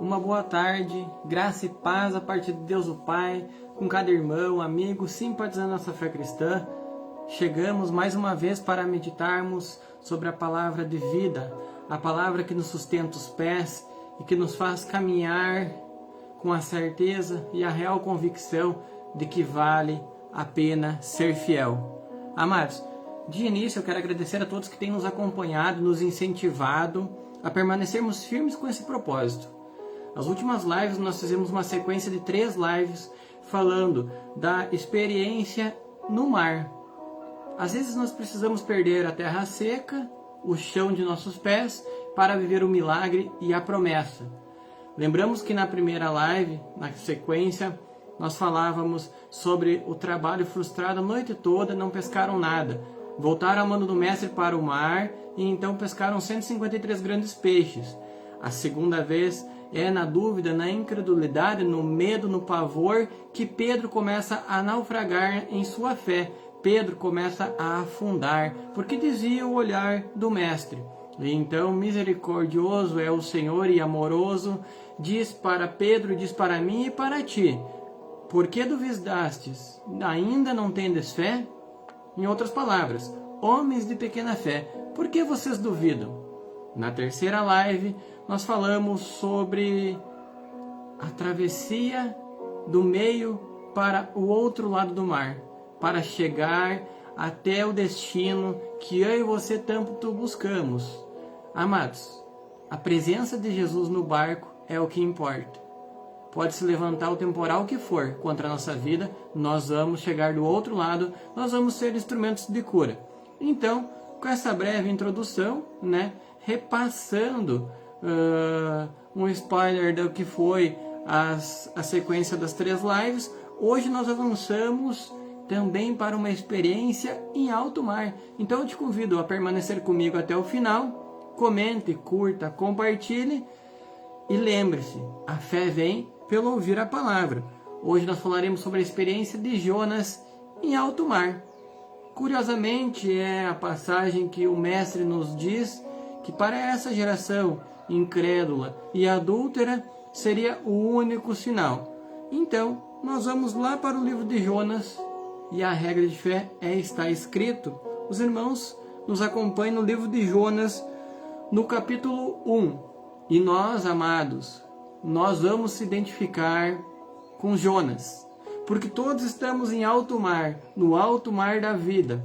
Uma boa tarde, graça e paz a partir de Deus o Pai, com cada irmão, amigo, simpatizando nossa fé cristã. Chegamos mais uma vez para meditarmos sobre a palavra de vida, a palavra que nos sustenta os pés e que nos faz caminhar com a certeza e a real convicção de que vale a pena ser fiel. Amados, de início eu quero agradecer a todos que têm nos acompanhado, nos incentivado a permanecermos firmes com esse propósito. Nas últimas lives nós fizemos uma sequência de 3 lives falando da experiência no mar. Às vezes nós precisamos perder a terra seca, o chão de nossos pés, para viver o milagre e a promessa. Lembramos que na primeira live, na sequência, nós falávamos sobre o trabalho frustrado a noite toda, não pescaram nada. Voltaram a mando do mestre para o mar e então pescaram 153 grandes peixes. A segunda vez é na dúvida, na incredulidade, no medo, no pavor, que Pedro começa a naufragar em sua fé. Pedro começa a afundar, porque desvia o olhar do mestre. E então, misericordioso é o Senhor e amoroso, diz para Pedro, diz para mim e para ti: por que duvidastes? Ainda não tendes fé? Em outras palavras, homens de pequena fé, por que vocês duvidam? Na terceira live, nós falamos sobre a travessia do meio para o outro lado do mar, para chegar até o destino que eu e você tanto buscamos. Amados, a presença de Jesus no barco é o que importa. Pode se levantar o temporal que for contra a nossa vida, nós vamos chegar do outro lado, nós vamos ser instrumentos de cura. Então, com essa breve introdução, repassando um spoiler do que foi a sequência das 3 lives, hoje nós avançamos também para uma experiência em alto mar. Então eu te convido a permanecer comigo até o final, comente, curta, compartilhe e lembre-se, a fé vem pelo ouvir a palavra. Hoje nós falaremos sobre a experiência de Jonas em alto mar. Curiosamente, é a passagem que o mestre nos diz que para essa geração incrédula e adúltera seria o único sinal. Então, nós vamos lá para o livro de Jonas e a regra de fé está escrito. Os irmãos nos acompanham no livro de Jonas, no capítulo 1. E nós, amados, nós vamos se identificar com Jonas, porque todos estamos em alto mar, no alto mar da vida.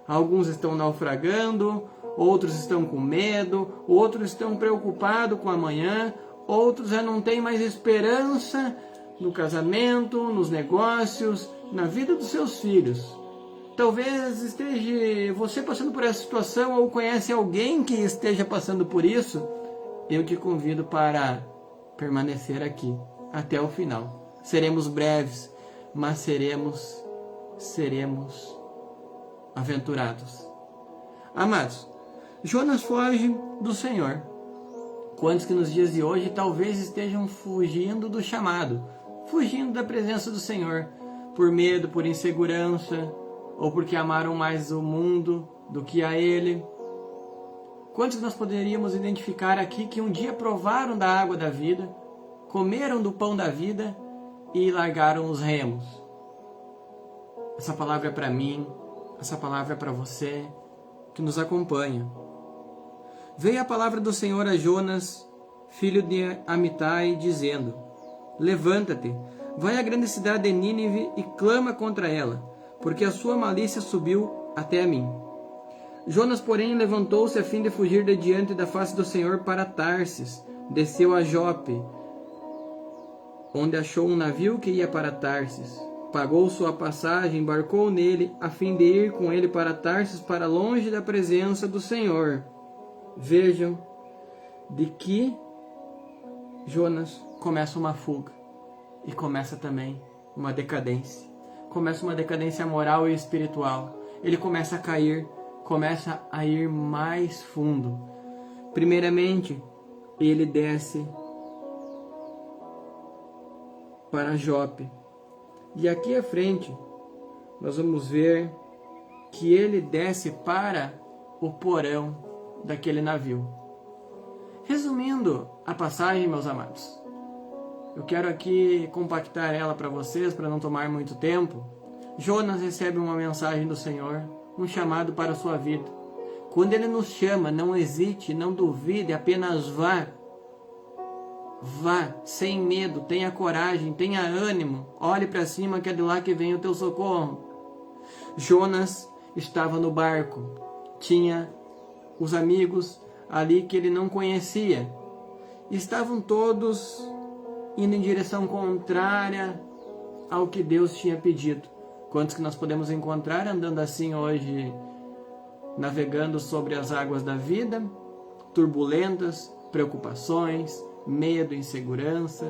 Alguns estão naufragando, outros estão com medo, outros estão preocupados com amanhã, outros já não têm mais esperança no casamento, nos negócios, na vida dos seus filhos. Talvez esteja você passando por essa situação ou conhece alguém que esteja passando por isso. Eu te convido para permanecer aqui até o final. Seremos breves, mas seremos aventurados. Amados, Jonas foge do Senhor. Quantos que nos dias de hoje talvez estejam fugindo do chamado, fugindo da presença do Senhor, por medo, por insegurança, ou porque amaram mais o mundo do que a Ele? Quantos nós poderíamos identificar aqui que um dia provaram da água da vida, comeram do pão da vida e largaram os remos? Essa palavra é para mim, essa palavra é para você que nos acompanha. Veio a palavra do Senhor a Jonas, filho de Amitai, dizendo: levanta-te, vai à grande cidade de Nínive e clama contra ela, porque a sua malícia subiu até mim. Jonas, porém, levantou-se a fim de fugir de diante da face do Senhor para Tarsis, desceu a Jope, onde achou um navio que ia para Tarsis. Pagou sua passagem, embarcou nele, a fim de ir com ele para Tarsis, para longe da presença do Senhor. Vejam de que Jonas começa uma fuga e começa também uma decadência. Começa uma decadência moral e espiritual. Ele começa a cair, começa a ir mais fundo. Primeiramente, ele desce para Jope. E aqui à frente, nós vamos ver que ele desce para o porão daquele navio. Resumindo a passagem, meus amados, Eu quero aqui compactar ela para vocês, para não tomar muito tempo. Jonas recebe uma mensagem do Senhor, um chamado para a sua vida. Quando Ele nos chama, não hesite, não duvide, apenas vá. Vá, sem medo, tenha coragem, tenha ânimo. Olhe para cima, que é de lá que vem o teu socorro. Jonas estava no barco. Tinha os amigos ali que ele não conhecia. Estavam todos indo em direção contrária ao que Deus tinha pedido. Quantos que nós podemos encontrar andando assim hoje, navegando sobre as águas da vida, turbulentas, preocupações, medo, insegurança,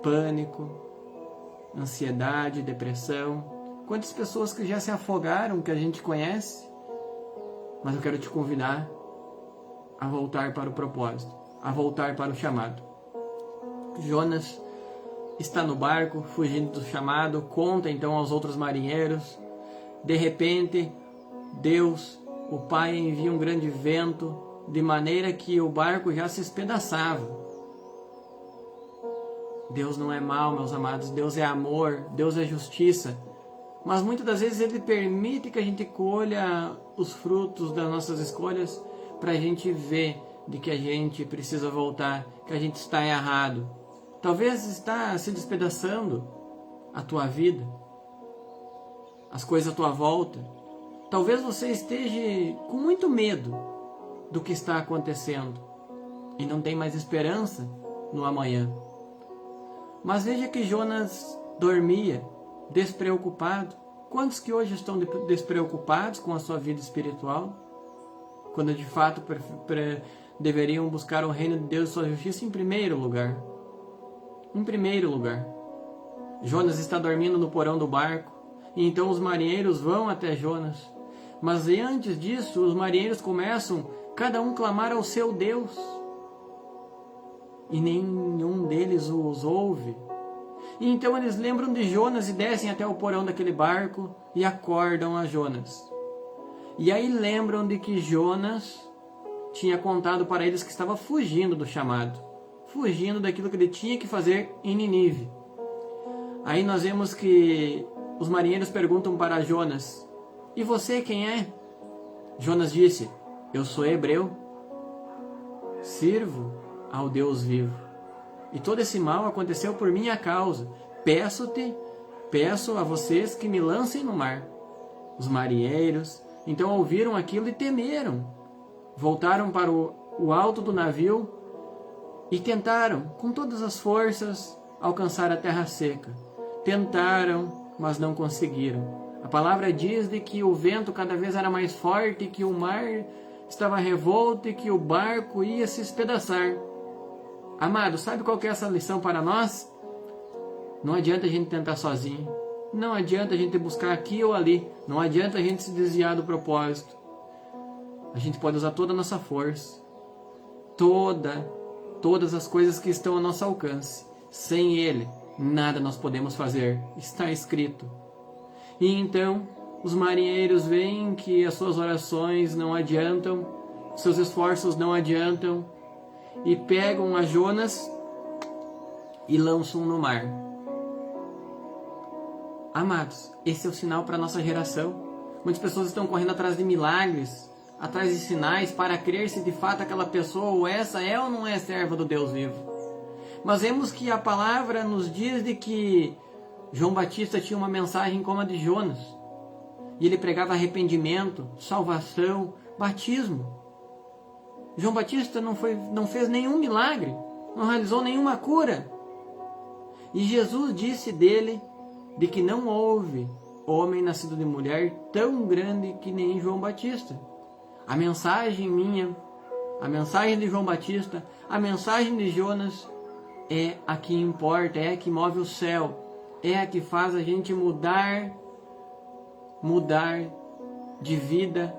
pânico, ansiedade, depressão. Quantas pessoas que já se afogaram, que a gente conhece, mas eu quero te convidar a voltar para o propósito, a voltar para o chamado. Jonas está no barco, fugindo do chamado, conta então aos outros marinheiros. De repente, Deus, o Pai, envia um grande vento, de maneira que o barco já se espedaçava. Deus não é mau, meus amados, Deus é amor, Deus é justiça. Mas muitas das vezes Ele permite que a gente colha os frutos das nossas escolhas para a gente ver de que a gente precisa voltar, que a gente está errado. Talvez está se despedaçando a tua vida, as coisas à tua volta. Talvez você esteja com muito medo do que está acontecendo e não tem mais esperança no amanhã. Mas veja que Jonas dormia, despreocupado. Quantos que hoje estão despreocupados com a sua vida espiritual? Quando de fato deveriam buscar o reino de Deus e sua justiça em primeiro lugar. Em primeiro lugar. Jonas está dormindo no porão do barco, e então os marinheiros vão até Jonas. Mas antes disso, os marinheiros começam cada um clamar ao seu Deus. E nenhum deles os ouve. E então eles lembram de Jonas e descem até o porão daquele barco e acordam a Jonas. E aí lembram de que Jonas tinha contado para eles que estava fugindo do chamado, fugindo daquilo que ele tinha que fazer em Nínive. Aí nós vemos que os marinheiros perguntam para Jonas: e você quem é? Jonas disse: eu sou hebreu, sirvo ao Deus vivo. E todo esse mal aconteceu por minha causa. Peço a vocês que me lancem no mar. Os marinheiros então ouviram aquilo e temeram. Voltaram para o alto do navio e tentaram, com todas as forças, alcançar a terra seca. Tentaram, mas não conseguiram. A palavra diz de que o vento cada vez era mais forte, que o mar estava revolto e que o barco ia se espedaçar. Amado, sabe qual que é essa lição para nós? Não adianta a gente tentar sozinho. Não adianta a gente buscar aqui ou ali. Não adianta a gente se desviar do propósito. A gente pode usar toda a nossa força. Todas as coisas que estão ao nosso alcance. Sem Ele, nada nós podemos fazer. Está escrito. E então, os marinheiros veem que as suas orações não adiantam, seus esforços não adiantam, e pegam a Jonas e lançam no mar. Amados, esse é o sinal para a nossa geração. Muitas pessoas estão correndo atrás de milagres, atrás de sinais, para crer se de fato aquela pessoa ou essa é ou não é serva do Deus vivo. Mas vemos que a palavra nos diz de que João Batista tinha uma mensagem como a de Jonas. E ele pregava arrependimento, salvação, batismo. João Batista não fez nenhum milagre, não realizou nenhuma cura. E Jesus disse dele de que não houve homem nascido de mulher tão grande que nem João Batista. A mensagem minha, a mensagem de João Batista, a mensagem de Jonas é a que importa, é a que move o céu, é a que faz a gente mudar de vida,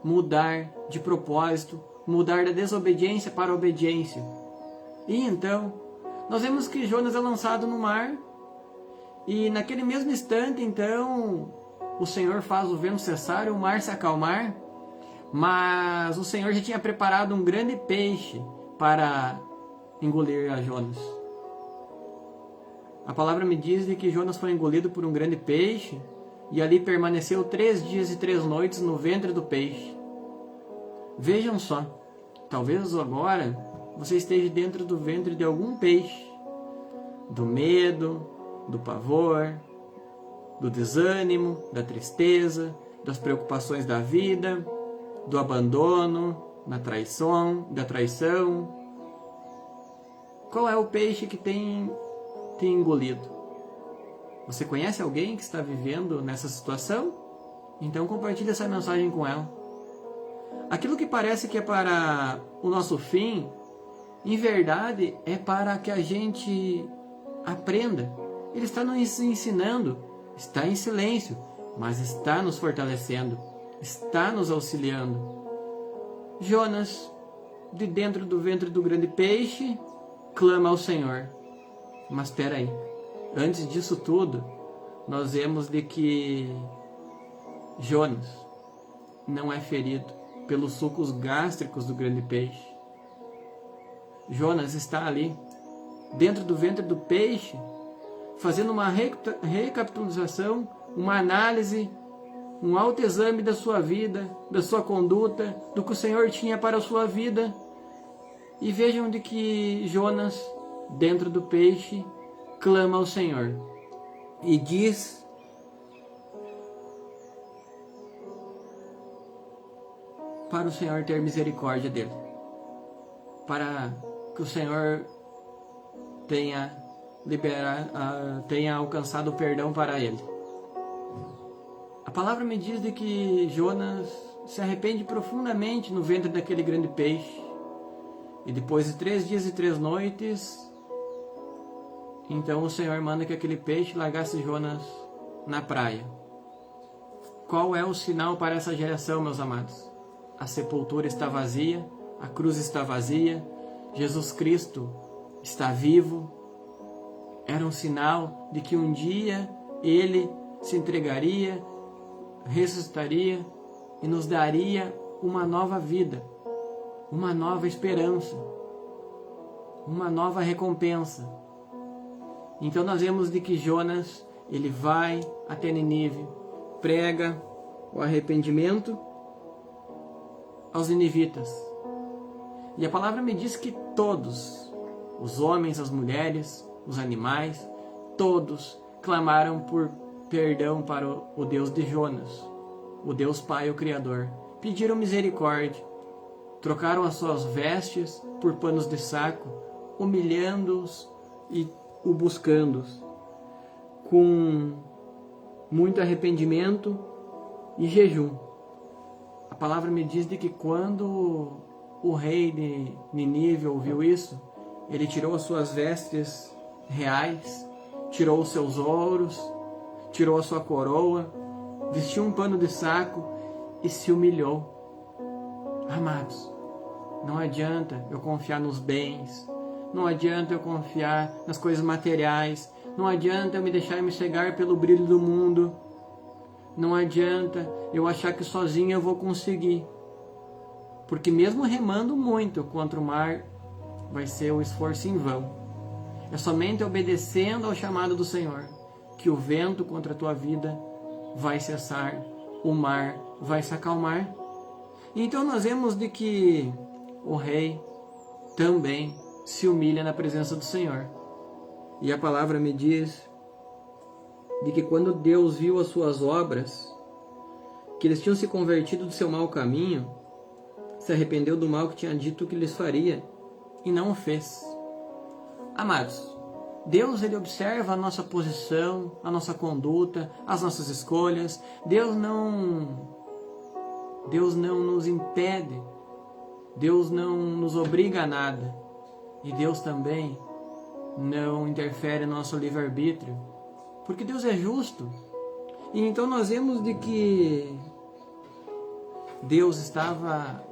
mudar de propósito, mudar da desobediência para a obediência. E então, nós vemos que Jonas é lançado no mar, e naquele mesmo instante, então, o Senhor faz o vento cessar e o mar se acalmar, mas o Senhor já tinha preparado um grande peixe para engolir a Jonas. A palavra me diz de que Jonas foi engolido por um grande peixe e ali permaneceu 3 dias e 3 noites no ventre do peixe. Vejam só, talvez agora você esteja dentro do ventre de algum peixe, do medo, do pavor, do desânimo, da tristeza, das preocupações da vida, do abandono, da traição. Qual é o peixe que tem te engolido? Você conhece alguém que está vivendo nessa situação? Então compartilhe essa mensagem com ela. Aquilo que parece que é para o nosso fim, em verdade é para que a gente aprenda. Ele está nos ensinando, está em silêncio, mas está nos fortalecendo, está nos auxiliando. Jonas, de dentro do ventre do grande peixe, clama ao Senhor. Mas espera aí, antes disso tudo, nós vemos de que Jonas não é ferido pelos sucos gástricos do grande peixe. Jonas está ali, dentro do ventre do peixe, fazendo uma recapitulação, uma análise, um autoexame da sua vida, da sua conduta, do que o Senhor tinha para a sua vida. E vejam de que Jonas, dentro do peixe, clama ao Senhor e diz para o Senhor ter misericórdia dele, para que o Senhor tenha alcançado o perdão para ele. A palavra me diz de que Jonas se arrepende profundamente no ventre daquele grande peixe. E depois de 3 dias e 3 noites, então o Senhor manda que aquele peixe largasse Jonas na praia. Qual é o sinal para essa geração, meus amados? A sepultura está vazia, a cruz está vazia, Jesus Cristo está vivo. Era um sinal de que um dia Ele se entregaria, ressuscitaria e nos daria uma nova vida, uma nova esperança, uma nova recompensa. Então nós vemos de que Jonas, ele vai até Nínive, prega o arrependimento aos ninivitas. E a palavra me diz que todos, os homens, as mulheres, os animais, todos clamaram por perdão para o Deus de Jonas, o Deus Pai, o Criador. Pediram misericórdia, trocaram as suas vestes por panos de saco, humilhando-os e o buscando-os, com muito arrependimento e jejum. A palavra me diz de que quando o rei de Nínive ouviu isso, ele tirou as suas vestes reais, tirou os seus ouros, tirou a sua coroa, vestiu um pano de saco e se humilhou. Amados, não adianta eu confiar nos bens, não adianta eu confiar nas coisas materiais, não adianta eu me deixar me cegar pelo brilho do mundo, não adianta eu achar que sozinho eu vou conseguir, porque mesmo remando muito contra o mar, vai ser um esforço em vão. É somente obedecendo ao chamado do Senhor que o vento contra a tua vida vai cessar, o mar vai se acalmar. Então nós vemos de que o rei também se humilha na presença do Senhor. E a palavra me diz de que quando Deus viu as suas obras, que eles tinham se convertido do seu mau caminho, se arrependeu do mal que tinha dito que lhes faria e não o fez. Amados, Deus, ele observa a nossa posição, a nossa conduta, as nossas escolhas. Deus não nos impede, Deus não nos obriga a nada. E Deus também não interfere no nosso livre-arbítrio, porque Deus é justo. E então nós vemos de que Deus estava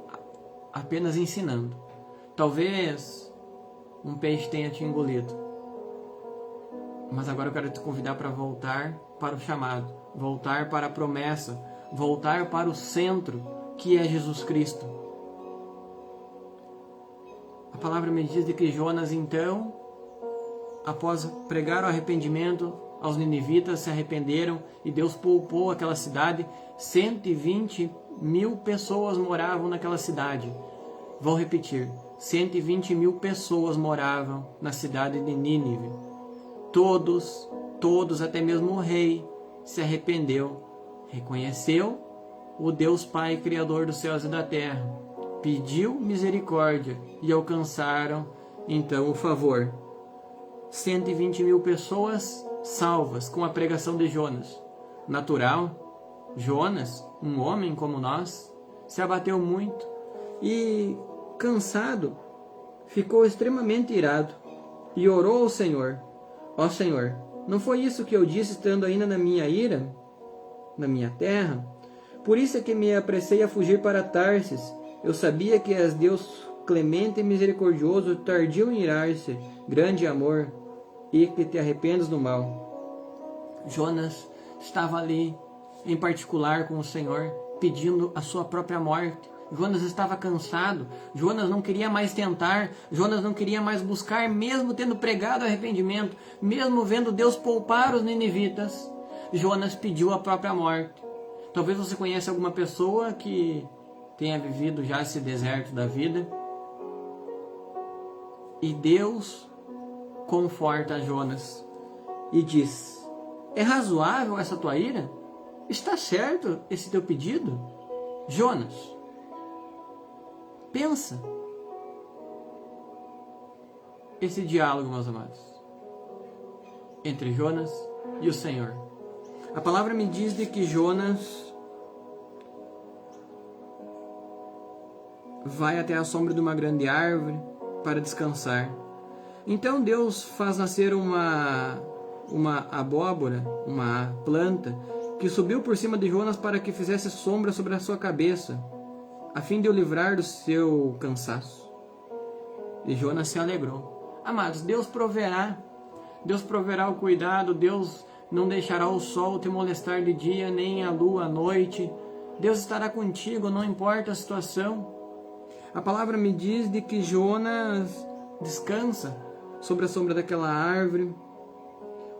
apenas ensinando. Talvez um peixe tenha te engolido, mas agora eu quero te convidar para voltar para o chamado, voltar para a promessa, voltar para o centro, que é Jesus Cristo. A palavra me diz de que Jonas, então, após pregar o arrependimento aos ninivitas, se arrependeram e Deus poupou aquela cidade. 120.000 pessoas moravam naquela cidade. Vou repetir, 120.000 pessoas moravam na cidade de Nínive. Todos, até mesmo o rei, se arrependeu, reconheceu o Deus Pai, Criador dos céus e da terra, pediu misericórdia e alcançaram, então, o favor. 120.000 pessoas salvas com a pregação de Jonas. Natural, Jonas, um homem como nós, se abateu muito e, cansado, ficou extremamente irado e orou ao Senhor: ó Senhor, não foi isso que eu disse estando ainda na minha ira, na minha terra? Por isso é que me apressei a fugir para Tarsis. Eu sabia que és Deus clemente e misericordioso, tardio em irar-se, grande amor, e que te arrependes do mal. Jonas estava ali, em particular com o Senhor, pedindo a sua própria morte. Jonas estava cansado, Jonas não queria mais tentar, Jonas não queria mais buscar, mesmo tendo pregado arrependimento, mesmo vendo Deus poupar os ninivitas. Jonas pediu a própria morte. Talvez você conheça alguma pessoa que tenha vivido já esse deserto da vida. E Deus conforta Jonas e diz: é razoável essa tua ira? Está certo esse teu pedido? Jonas, pensa. Esse diálogo, meus amados, entre Jonas e o Senhor. A palavra me diz de que Jonas vai até a sombra de uma grande árvore para descansar. Então Deus faz nascer uma abóbora, uma planta, que subiu por cima de Jonas para que fizesse sombra sobre a sua cabeça, a fim de o livrar do seu cansaço. E Jonas se alegrou. Amados, Deus proverá o cuidado, Deus não deixará o sol te molestar de dia, nem a lua à noite. Deus estará contigo, não importa a situação. A palavra me diz de que Jonas descansa sobre a sombra daquela árvore.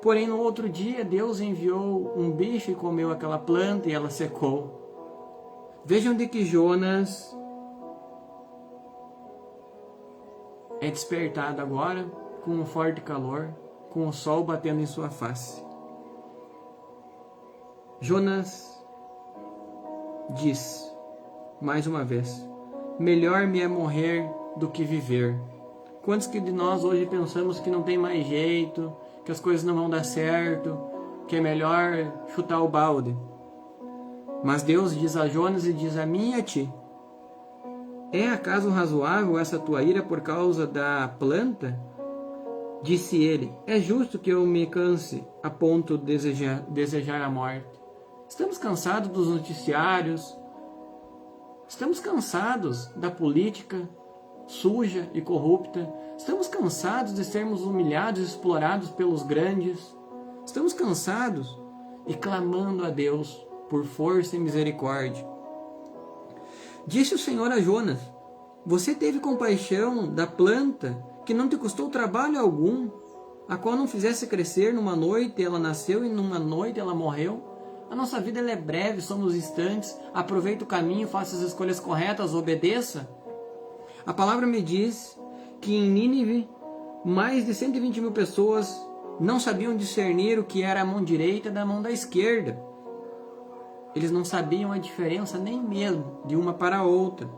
Porém, no outro dia, Deus enviou um bicho e comeu aquela planta e ela secou. Vejam de que Jonas é despertado agora com um forte calor, com o sol batendo em sua face. Jonas diz, mais uma vez: melhor me é morrer do que viver. Quantos que de nós hoje pensamos que não tem mais jeito, que as coisas não vão dar certo, que é melhor chutar o balde? Mas Deus diz a Jonas e diz a mim e a ti: é acaso razoável essa tua ira por causa da planta? Disse ele: é justo que eu me canse a ponto de desejar a morte. Estamos cansados dos noticiários, estamos cansados da política suja e corrupta, estamos cansados de sermos humilhados e explorados pelos grandes, estamos cansados e clamando a Deus por força e misericórdia. Disse o Senhor a Jonas: você teve compaixão da planta que não te custou trabalho algum, a qual não fizesse crescer, numa noite ela nasceu e numa noite ela morreu. A nossa vida ela é breve, somos instantes. Aproveite o caminho, faça as escolhas corretas, obedeça. A palavra me diz que em Nínive, mais de 120.000 pessoas não sabiam discernir o que era a mão direita da mão da esquerda. Eles não sabiam a diferença nem mesmo de uma para a outra.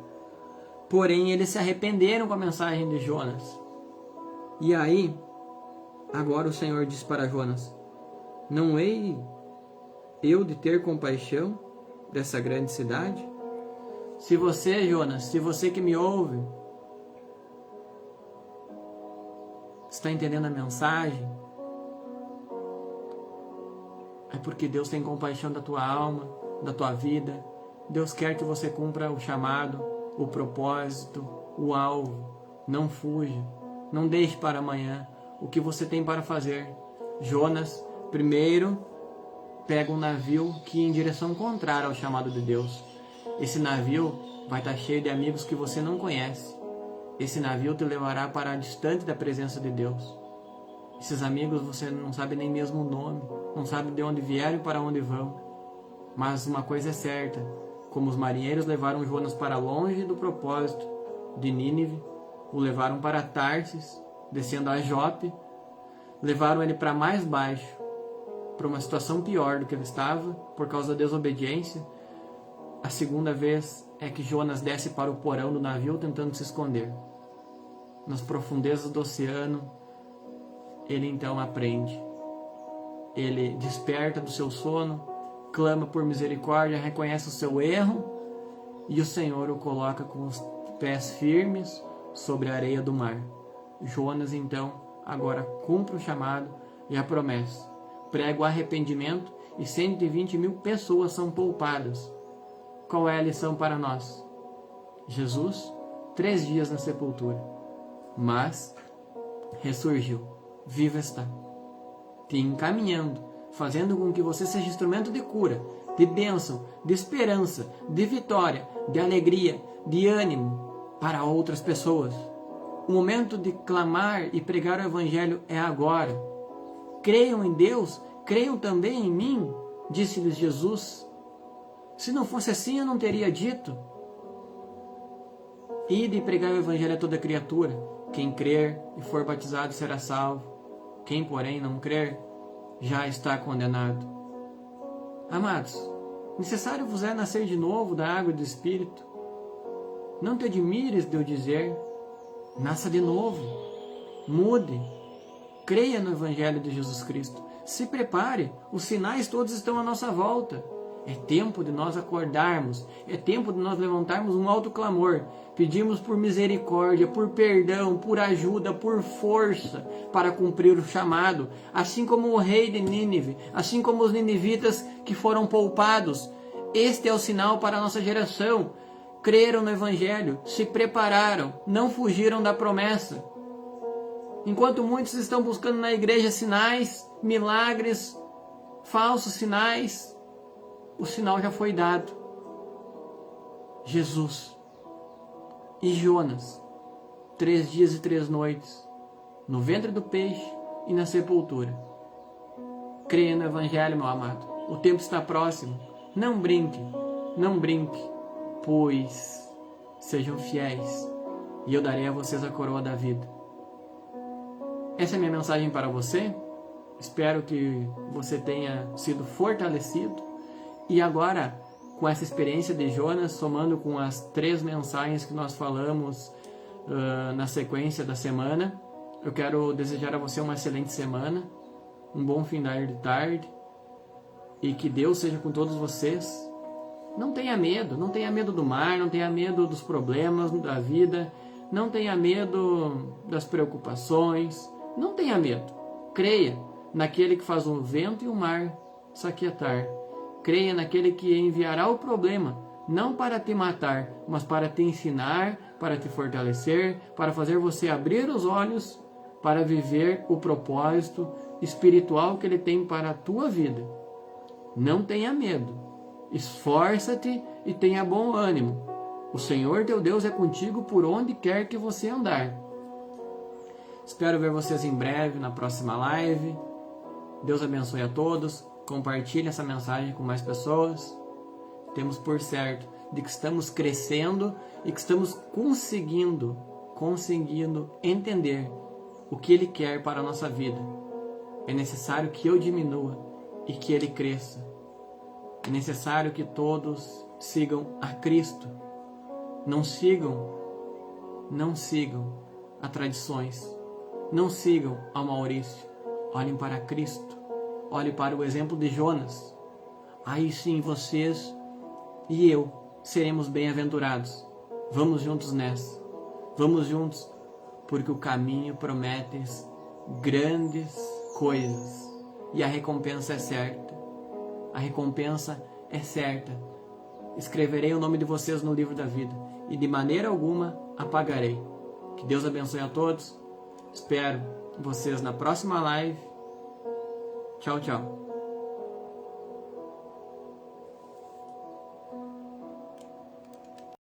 Porém, eles se arrependeram com a mensagem de Jonas. E aí, agora o Senhor diz para Jonas: não hei eu de ter compaixão dessa grande cidade? Se você, Jonas, se você que me ouve, está entendendo a mensagem, é porque Deus tem compaixão da tua alma, da tua vida. Deus quer que você cumpra o chamado, o propósito, o alvo. Não fuja, não deixe para amanhã o que você tem para fazer. Jonas, primeiro, pega um navio que ia em direção contrária ao chamado de Deus. Esse navio vai estar cheio de amigos que você não conhece. Esse navio te levará para distante da presença de Deus. Esses amigos você não sabe nem mesmo o nome, não sabe de onde vieram e para onde vão. Mas uma coisa é certa, como os marinheiros levaram Jonas para longe do propósito de Nínive, o levaram para Tarsis, descendo a Jope, levaram ele para mais baixo, para uma situação pior do que ele estava, por causa da desobediência. A segunda vez é que Jonas desce para o porão do navio tentando se esconder. Nas profundezas do oceano, ele então aprende. Ele desperta do seu sono, clama por misericórdia, reconhece o seu erro, e o Senhor o coloca com os pés firmes sobre a areia do mar. Jonas então agora cumpre o chamado e a promessa. Prega o arrependimento e 120.000 pessoas são poupadas. Qual é a lição para nós? Jesus, 3 dias na sepultura, mas ressurgiu, vivo está, te encaminhando, fazendo com que você seja instrumento de cura, de bênção, de esperança, de vitória, de alegria, de ânimo para outras pessoas. O momento de clamar e pregar o Evangelho é agora. Creiam em Deus, creiam também em mim, disse-lhes Jesus. Se não fosse assim, eu não teria dito. Ide e pregai o Evangelho a toda criatura. Quem crer e for batizado será salvo. Quem, porém, não crer, já está condenado. Amados, necessário vos é nascer de novo da água e do Espírito. Não te admires de eu dizer, nasça de novo, mude, creia no Evangelho de Jesus Cristo. Se prepare, os sinais todos estão à nossa volta. É tempo de nós acordarmos, é tempo de nós levantarmos um alto clamor, pedirmos por misericórdia, por perdão, por ajuda, por força para cumprir o chamado, assim como o rei de Nínive, assim como os ninivitas que foram poupados. Este é o sinal para a nossa geração. Creram no Evangelho, se prepararam, não fugiram da promessa. Enquanto muitos estão buscando na igreja sinais, milagres, falsos sinais, o sinal já foi dado. Jesus e Jonas, 3 dias e 3 noites, no ventre do peixe e na sepultura. Creia no Evangelho, meu amado. O tempo está próximo. Não brinque, não brinque, pois sejam fiéis e eu darei a vocês a coroa da vida. Essa é a minha mensagem para você. Espero que você tenha sido fortalecido. E agora, com essa experiência de Jonas, somando com as 3 mensagens que nós falamos na sequência da semana, eu quero desejar a você uma excelente semana, um bom final de tarde, e que Deus seja com todos vocês. Não tenha medo do mar, não tenha medo dos problemas da vida, não tenha medo das preocupações, não tenha medo. Creia naquele que faz o vento e o mar se aquietar. Creia naquele que enviará o problema, não para te matar, mas para te ensinar, para te fortalecer, para fazer você abrir os olhos para viver o propósito espiritual que Ele tem para a tua vida. Não tenha medo, esforça-te e tenha bom ânimo. O Senhor teu Deus é contigo por onde quer que você andar. Espero ver vocês em breve na próxima live. Deus abençoe a todos. Compartilhe essa mensagem com mais pessoas. Temos por certo de que estamos crescendo e que estamos conseguindo entender o que Ele quer para a nossa vida. É necessário que eu diminua e que Ele cresça. É necessário que todos sigam a Cristo. Não sigam a tradições. Não sigam ao Maurício. Olhem para Cristo. Olhe para o exemplo de Jonas. Aí sim vocês e eu seremos bem-aventurados. Vamos juntos nessa. Vamos juntos, porque o caminho promete grandes coisas. E a recompensa é certa. A recompensa é certa. Escreverei o nome de vocês no livro da vida. E de maneira alguma apagarei. Que Deus abençoe a todos. Espero vocês na próxima live. Tchau, tchau.